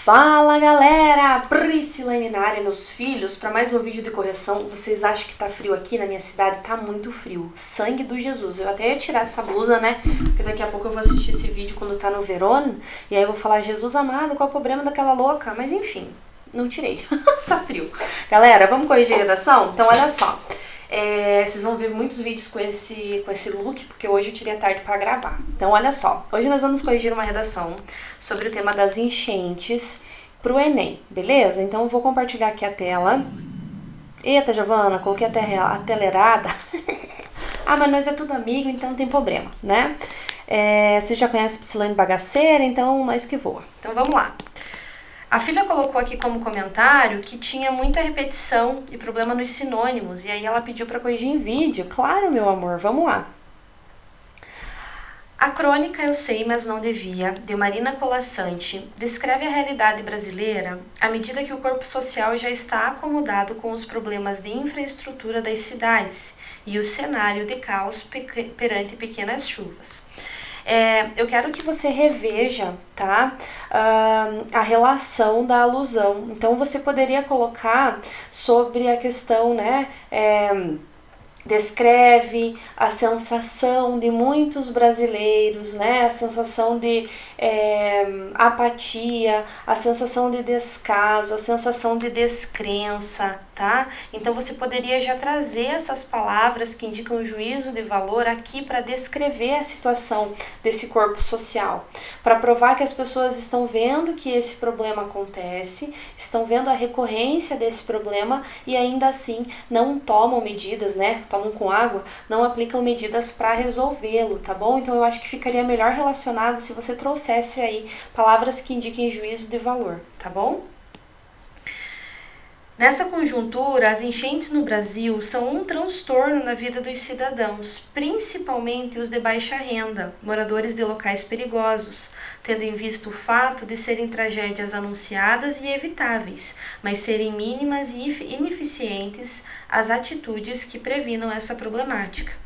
Fala galera, Priscilane na área, meus filhos, para mais um vídeo de correção. Vocês acham que tá frio aqui na minha cidade? Tá muito frio, sangue do Jesus. Eu até ia tirar essa blusa, né, porque daqui a pouco eu vou assistir esse vídeo quando tá no verão, e aí eu vou falar, Jesus amado, qual é o problema daquela louca? Mas enfim, não tirei, tá frio. Galera, vamos corrigir a redação? Então olha só. Vocês vão ver muitos vídeos com esse look, porque hoje eu tirei a tarde para gravar. Então olha só, hoje nós vamos corrigir uma redação sobre o tema das enchentes pro Enem, beleza? Então eu vou compartilhar aqui a tela. Eita, Giovana, coloquei a tela errada. Ah, mas nós é tudo amigo, então não tem problema, né? Vocês já conhecem Priscilane Bagaceira, então nós que voa. Então vamos lá. A filha colocou aqui como comentário que tinha muita repetição e problema nos sinônimos, e aí ela pediu para corrigir em vídeo. Claro, meu amor, vamos lá. A crônica Eu Sei, Mas Não Devia, de Marina Colasanti, descreve a realidade brasileira à medida que o corpo social já está acomodado com os problemas de infraestrutura das cidades e o cenário de caos perante pequenas chuvas. Eu quero que você reveja, tá, a relação da alusão. Então, você poderia colocar sobre a questão, né, descreve a sensação de muitos brasileiros, né, a sensação de apatia, a sensação de descaso, a sensação de descrença, tá? Então você poderia já trazer essas palavras que indicam juízo de valor aqui para descrever a situação desse corpo social, para provar que as pessoas estão vendo que esse problema acontece, estão vendo a recorrência desse problema e ainda assim não tomam medidas, né? Tomam com água, não aplicam medidas para resolvê-lo, tá bom? Então eu acho que ficaria melhor relacionado se você trouxesse aí palavras que indiquem juízo de valor, tá bom? Nessa conjuntura, as enchentes no Brasil são um transtorno na vida dos cidadãos, principalmente os de baixa renda, moradores de locais perigosos, tendo em vista o fato de serem tragédias anunciadas e evitáveis, mas serem mínimas e ineficientes as atitudes que previnam essa problemática.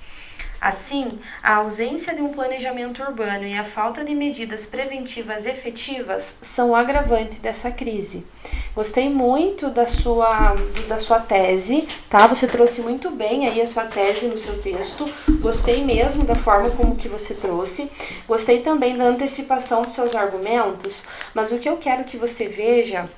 Assim, a ausência de um planejamento urbano e a falta de medidas preventivas efetivas são o agravante dessa crise. Gostei muito da sua tese, tá? Você trouxe muito bem aí a sua tese no seu texto. Gostei mesmo da forma como que você trouxe. Gostei também da antecipação dos seus argumentos, mas o que eu quero que você veja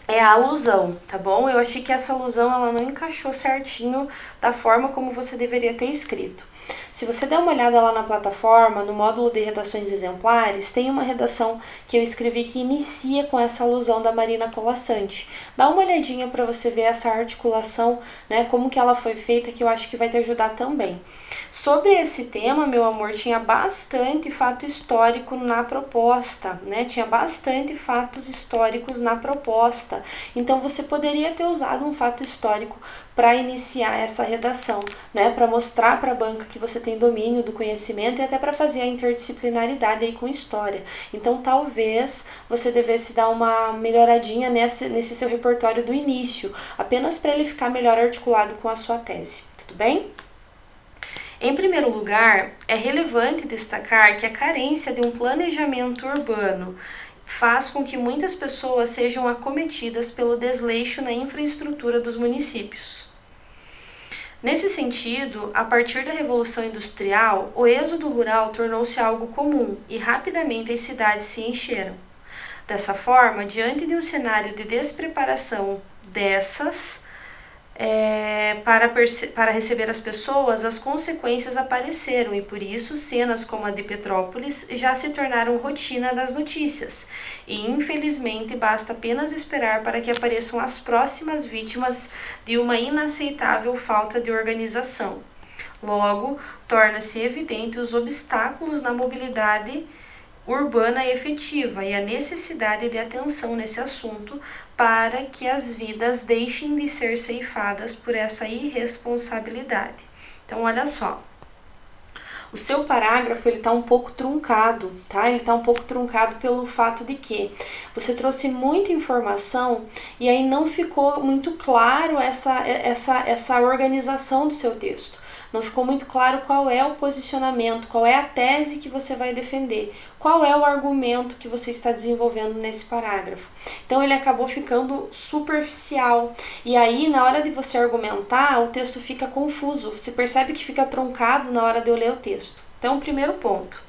é a alusão, tá bom? Eu achei que essa alusão ela não encaixou certinho da forma como você deveria ter escrito. Se você der uma olhada lá na plataforma, no módulo de redações exemplares, tem uma redação que eu escrevi que inicia com essa alusão da Marina Colasanti. Dá uma olhadinha para você ver essa articulação, né, como que ela foi feita, que eu acho que vai te ajudar também. Sobre esse tema, meu amor, tinha bastante fato histórico na proposta, né? Tinha bastante fatos históricos na proposta. Então, você poderia ter usado um fato histórico para iniciar essa redação, né? Para mostrar para a banca que você tem domínio do conhecimento e até para fazer a interdisciplinaridade aí com história. Então, talvez você devesse dar uma melhoradinha nesse seu repertório do início, apenas para ele ficar melhor articulado com a sua tese. Tudo bem? Em primeiro lugar, é relevante destacar que a carência de um planejamento urbano faz com que muitas pessoas sejam acometidas pelo desleixo na infraestrutura dos municípios. Nesse sentido, a partir da Revolução Industrial, o êxodo rural tornou-se algo comum e rapidamente as cidades se encheram. Dessa forma, diante de um cenário de despreparação para receber as pessoas, as consequências apareceram e por isso cenas como a de Petrópolis já se tornaram rotina das notícias e infelizmente basta apenas esperar para que apareçam as próximas vítimas de uma inaceitável falta de organização. Logo, torna-se evidente os obstáculos na mobilidade urbana efetiva e a necessidade de atenção nesse assunto para que as vidas deixem de ser ceifadas por essa irresponsabilidade. Então, olha só. O seu parágrafo ele está um pouco truncado, tá? Ele está um pouco truncado pelo fato de que você trouxe muita informação e aí não ficou muito claro essa organização do seu texto. não ficou muito claro qual é o posicionamento, qual é a tese que você vai defender, qual é o argumento que você está desenvolvendo nesse parágrafo. Então ele acabou ficando superficial, e aí na hora de você argumentar, o texto fica confuso, você percebe que fica truncado na hora de eu ler o texto. Então, primeiro ponto.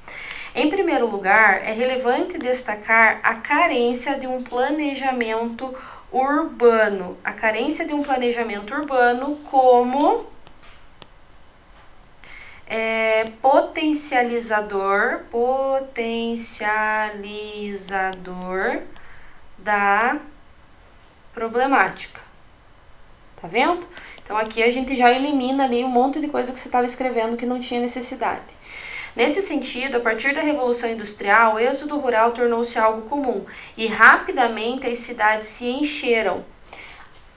Em primeiro lugar, é relevante destacar a carência de um planejamento urbano. A carência de um planejamento urbano como potencializador da problemática. Tá vendo? Então aqui a gente já elimina ali um monte de coisa que você estava escrevendo que não tinha necessidade. Nesse sentido, a partir da Revolução Industrial, o êxodo rural tornou-se algo comum e rapidamente as cidades se encheram.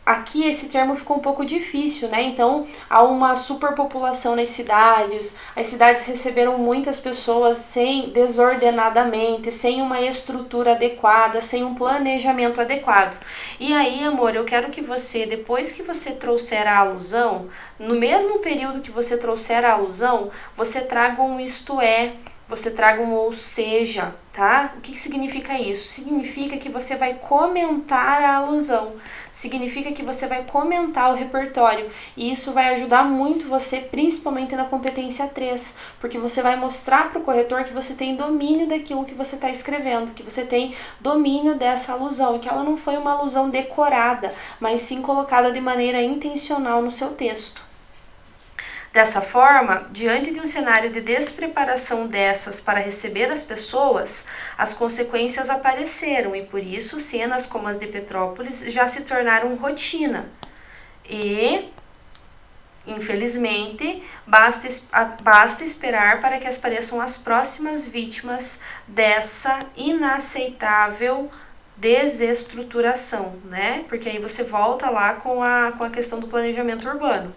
Aqui esse termo ficou um pouco difícil, né? Então há uma superpopulação nas cidades, as cidades receberam muitas pessoas desordenadamente, sem uma estrutura adequada, sem um planejamento adequado. E aí, amor, eu quero que você, depois que você trouxer a alusão, no mesmo período que você trouxer a alusão, você traga um isto é, você traga um ou seja, tá? O que significa isso? Significa que você vai comentar a alusão, significa que você vai comentar o repertório, e isso vai ajudar muito você, principalmente na competência 3, porque você vai mostrar para o corretor que você tem domínio daquilo que você está escrevendo, que você tem domínio dessa alusão, que ela não foi uma alusão decorada, mas sim colocada de maneira intencional no seu texto. Dessa forma, diante de um cenário de despreparação dessas para receber as pessoas, as consequências apareceram e por isso cenas como as de Petrópolis já se tornaram rotina. E, infelizmente, basta esperar para que apareçam as próximas vítimas dessa inaceitável desestruturação, né? Porque aí você volta lá com a questão do planejamento urbano.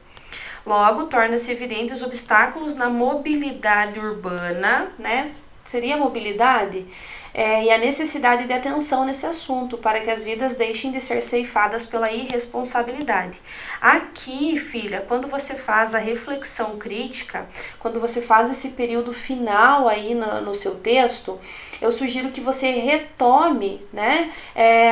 Logo, torna-se evidente os obstáculos na mobilidade urbana, né? Seria a mobilidade? E a necessidade de atenção nesse assunto, para que as vidas deixem de ser ceifadas pela irresponsabilidade. Aqui, filha, quando você faz a reflexão crítica, quando você faz esse período final aí no seu texto, eu sugiro que você retome, né,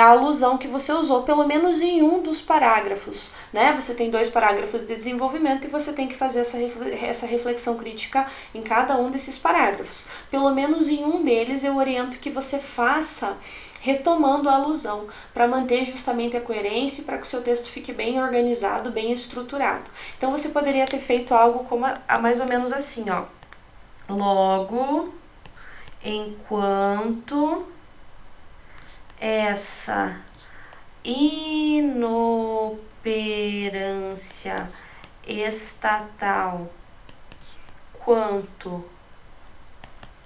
a alusão que você usou, pelo menos em um dos parágrafos, né? Você tem 2 parágrafos de desenvolvimento e você tem que fazer essa reflexão crítica em cada um desses parágrafos. Pelo menos em um deles eu oriento que você faça retomando a alusão, para manter justamente a coerência e para que o seu texto fique bem organizado, bem estruturado. Então você poderia ter feito algo como mais ou menos assim, ó. Logo, enquanto essa inoperância estatal quanto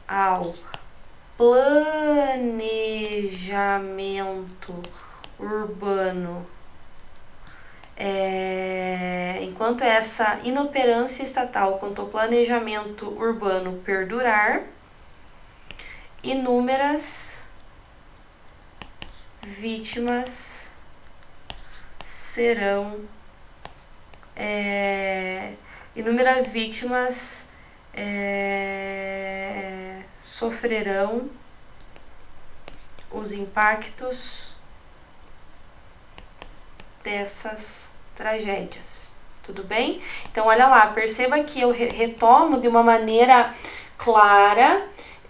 ao planejamento urbano, enquanto essa inoperância estatal quanto ao planejamento urbano perdurar, inúmeras vítimas sofrerão os impactos dessas tragédias. Tudo bem? Então, olha lá, perceba que eu retomo de uma maneira clara,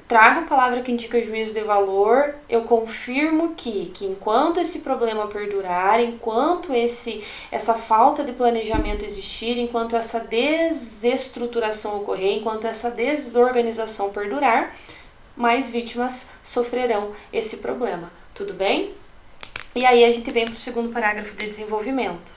trago palavra que indica juízo de valor, eu confirmo que enquanto esse problema perdurar, enquanto essa falta de planejamento existir, enquanto essa desestruturação ocorrer, enquanto essa desorganização perdurar, mais vítimas sofrerão esse problema. Tudo bem? E aí a gente vem para o segundo parágrafo de desenvolvimento.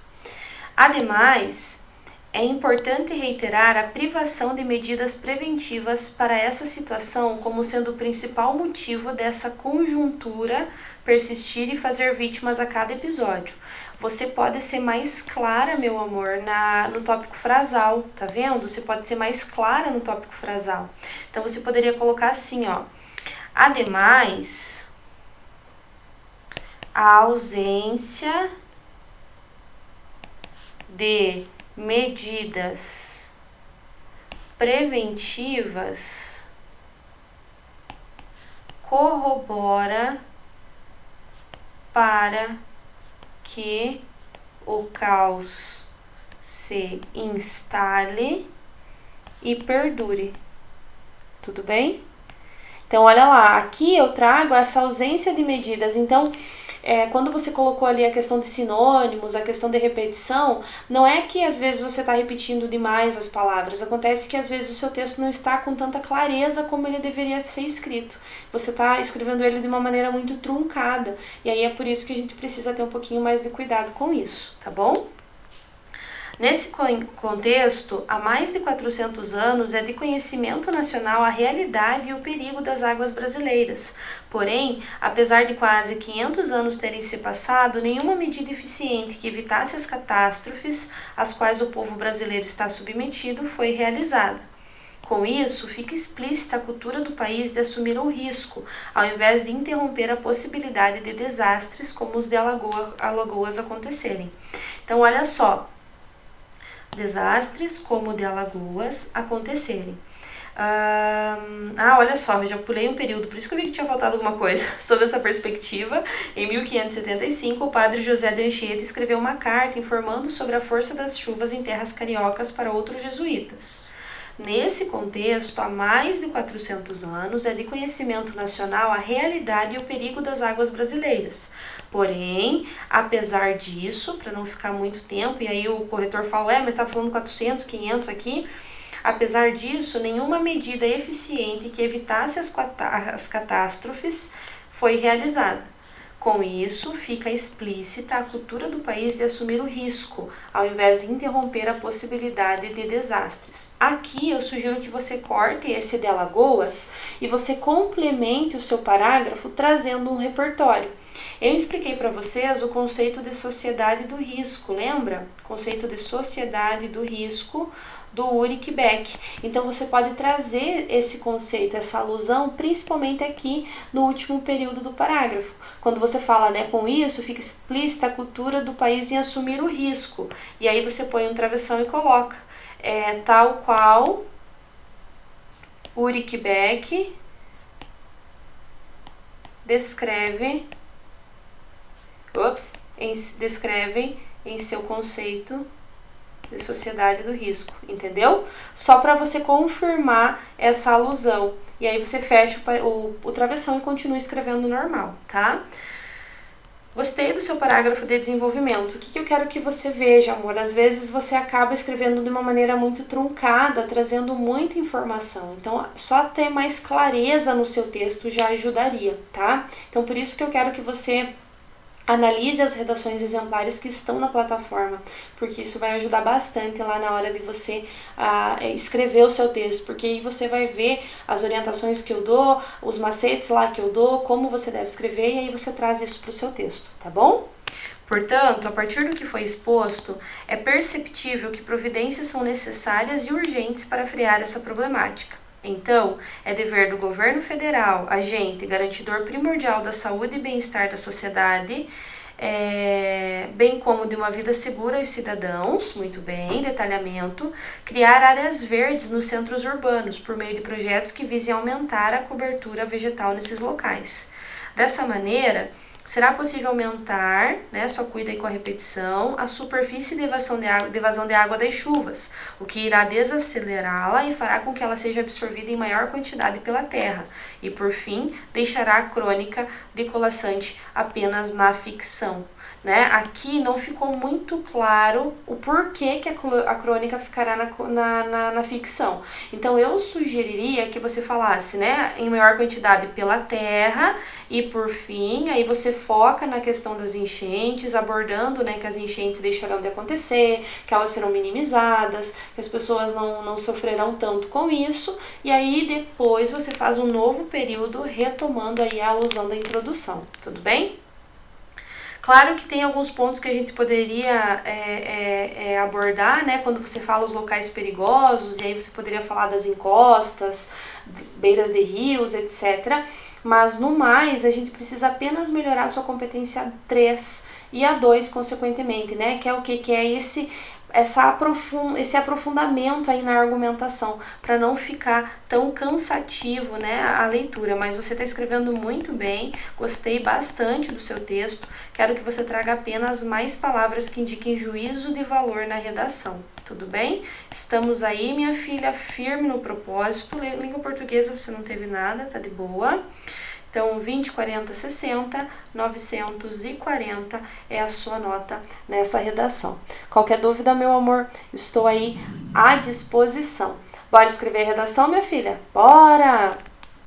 Ademais, é importante reiterar a privação de medidas preventivas para essa situação como sendo o principal motivo dessa conjuntura persistir e fazer vítimas a cada episódio. Você pode ser mais clara, meu amor, no tópico frasal, tá vendo? Você pode ser mais clara no tópico frasal. Então, você poderia colocar assim, ó. Ademais, a ausência de medidas preventivas corrobora para que o caos se instale e perdure. Tudo bem? Então, olha lá, aqui eu trago essa ausência de medidas. Então, quando você colocou ali a questão de sinônimos, a questão de repetição, não é que às vezes você está repetindo demais as palavras. Acontece que às vezes o seu texto não está com tanta clareza como ele deveria ser escrito. Você está escrevendo ele de uma maneira muito truncada. E aí é por isso que a gente precisa ter um pouquinho mais de cuidado com isso, tá bom? Nesse contexto, há mais de 400 anos é de conhecimento nacional a realidade e o perigo das águas brasileiras. Porém, apesar de quase 500 anos terem se passado, nenhuma medida eficiente que evitasse as catástrofes às quais o povo brasileiro está submetido foi realizada. Com isso, fica explícita a cultura do país de assumir o risco, ao invés de interromper a possibilidade de desastres como os de Alagoas acontecerem. Então, olha só. Desastres como o de Alagoas acontecerem. Olha só, eu já pulei um período, por isso que eu vi que tinha faltado alguma coisa. Sob essa perspectiva, em 1575, o padre José de Anchieta escreveu uma carta informando sobre a força das chuvas em terras cariocas para outros jesuítas. Nesse contexto, há mais de 400 anos, é de conhecimento nacional a realidade e o perigo das águas brasileiras. Porém, apesar disso, para não ficar muito tempo, e aí o corretor fala, mas está falando 400, 500 aqui, apesar disso, nenhuma medida eficiente que evitasse as catástrofes foi realizada. Com isso, fica explícita a cultura do país de assumir o risco, ao invés de interromper a possibilidade de desastres. Aqui eu sugiro que você corte esse de Alagoas e você complemente o seu parágrafo trazendo um repertório. Eu expliquei para vocês o conceito de sociedade do risco, lembra? Conceito de sociedade do risco do Ulrich Beck. Então você pode trazer esse conceito, essa alusão, principalmente aqui no último período do parágrafo. Quando você fala, com isso, fica explícita a cultura do país em assumir o risco. E aí você põe um travessão e coloca. Tal qual Ulrich Beck descrevem em seu conceito de sociedade do risco, entendeu? Só para você confirmar essa alusão. E aí você fecha o travessão e continua escrevendo normal, tá? Gostei do seu parágrafo de desenvolvimento. O que eu quero que você veja, amor? Às vezes você acaba escrevendo de uma maneira muito truncada, trazendo muita informação. Então, só ter mais clareza no seu texto já ajudaria, tá? Então, por isso que eu quero que você analise as redações exemplares que estão na plataforma, porque isso vai ajudar bastante lá na hora de você escrever o seu texto, porque aí você vai ver as orientações que eu dou, os macetes lá que eu dou, como você deve escrever, e aí você traz isso para o seu texto, tá bom? Portanto, a partir do que foi exposto, é perceptível que providências são necessárias e urgentes para frear essa problemática. Então, é dever do governo federal, agente garantidor primordial da saúde e bem-estar da sociedade, bem como de uma vida segura aos cidadãos, muito bem, detalhamento, criar áreas verdes nos centros urbanos, por meio de projetos que visem aumentar a cobertura vegetal nesses locais. Dessa maneira, será possível aumentar, só cuida aí com a repetição, a superfície de evasão de água das chuvas, o que irá desacelerá-la e fará com que ela seja absorvida em maior quantidade pela terra. E, por fim, deixará a crônica decolassante apenas na ficção. Aqui não ficou muito claro o porquê que a crônica ficará na ficção. Então, eu sugeriria que você falasse, em maior quantidade pela terra e, por fim, aí você foca na questão das enchentes, abordando, que as enchentes deixarão de acontecer, que elas serão minimizadas, que as pessoas não sofrerão tanto com isso, e aí depois você faz um novo período retomando aí a alusão da introdução, tudo bem? Claro que tem alguns pontos que a gente poderia abordar, quando você fala os locais perigosos, e aí você poderia falar das encostas, beiras de rios, etc. Mas, no mais, a gente precisa apenas melhorar a sua competência 3 e a 2, consequentemente, que é o quê? Que é esse esse aprofundamento aí na argumentação, para não ficar tão cansativo, né, a leitura. Mas você está escrevendo muito bem, gostei bastante do seu texto, quero que você traga apenas mais palavras que indiquem juízo de valor na redação. Tudo bem? Estamos aí, minha filha, firme no propósito. Língua portuguesa você não teve nada, tá de boa. Então, 20, 40, 60, 940 é a sua nota nessa redação. Qualquer dúvida, meu amor, estou aí à disposição. Bora escrever a redação, minha filha? Bora!